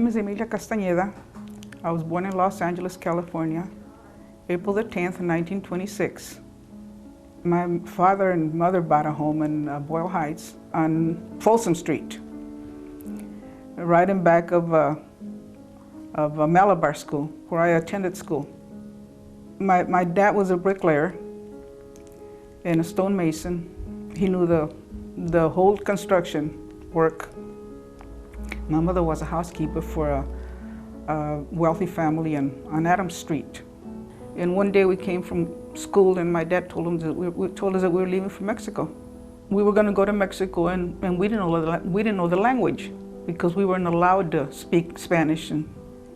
name is Emilia Castaneda. I was born in Los Angeles, California, April the 10th, 1926. My father and mother bought a home in Boyle Heights on Folsom Street, right in back of Malabar School, where I attended school. My dad was a bricklayer and a stonemason. He knew the whole construction work. My mother was a housekeeper for a wealthy family on Adams Street. And one day we came from school and my dad told us that we were leaving for Mexico. We were going to go to Mexico and we didn't know the language because we weren't allowed to speak Spanish in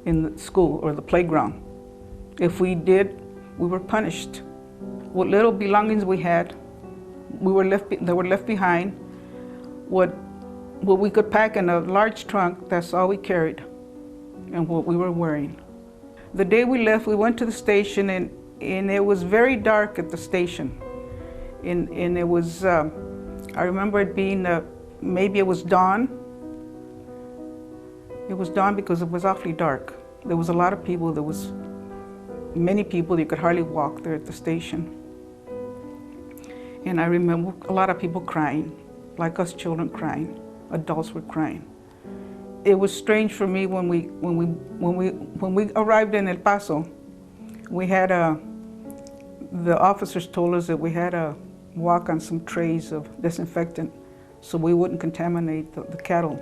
the school or the playground. If we did, we were punished. What little belongings we had, they were left behind. What we could pack in a large trunk, that's all we carried, and what we were wearing. The day we left, we went to the station, and it was very dark at the station. And it was, I remember it being, maybe it was dawn. It was dawn because it was awfully dark. There was a lot of people, there was many people, you could hardly walk there at the station. And I remember a lot of people crying, like us children crying. Adults were crying. It was strange for me when we arrived in El Paso. We had the officers told us that we had to walk on some trays of disinfectant so we wouldn't contaminate the cattle.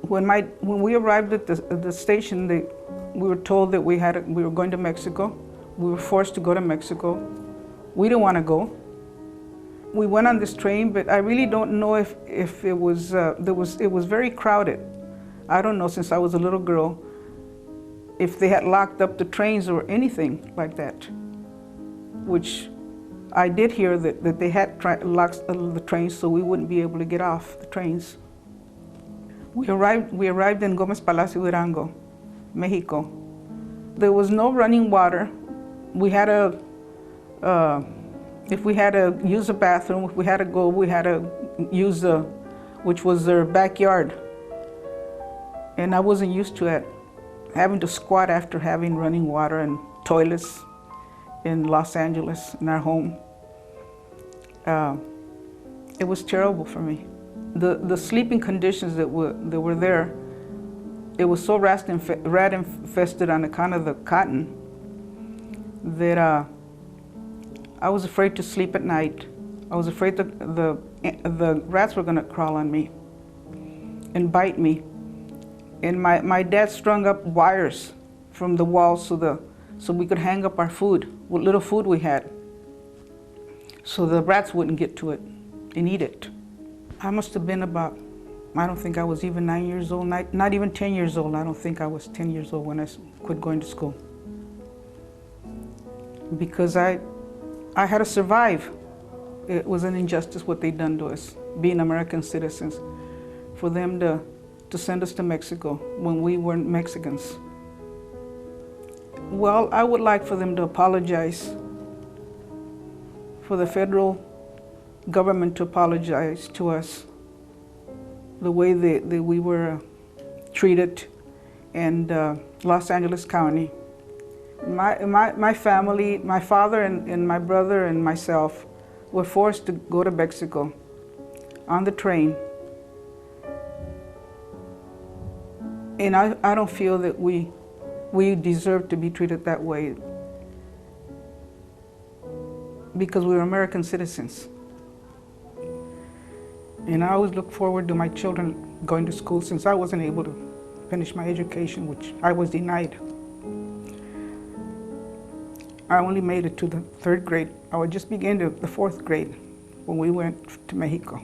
When we arrived at the station, we were told that we were going to Mexico. We were forced to go to Mexico. We didn't want to go. We went on this train, but I really don't know if it was, it was very crowded. I don't know, since I was a little girl, if they had locked up the trains or anything like that, which I did hear that they had locked the trains so we wouldn't be able to get off the trains. We arrived in Gomez Palacio, Durango, Mexico. There was no running water. We had if we had to use a bathroom, if we had to go, we had to use which was their backyard. And I wasn't used to it, having to squat after having running water and toilets in Los Angeles, in our home. It was terrible for me. The sleeping conditions that were there, it was so rat infested on account of the cotton that I was afraid to sleep at night. I was afraid that the rats were going to crawl on me and bite me. And my dad strung up wires from the walls so we could hang up our food, what little food we had, so the rats wouldn't get to it and eat it. I must have been about, I don't think I was even 9 years old, not even 10 years old. I don't think I was 10 years old when I quit going to school. Because I had to survive. It was an injustice what they'd done to us, being American citizens, for them to send us to Mexico when we weren't Mexicans. Well, I would like for them to apologize, for the federal government to apologize to us, the way that we were treated in Los Angeles County. My family, my father and my brother and myself were forced to go to Mexico on the train. And I don't feel that we deserve to be treated that way because we were American citizens. And I always look forward to my children going to school since I wasn't able to finish my education, which I was denied. I only made it to the 3rd grade. I would just begin to the 4th grade when we went to Mexico.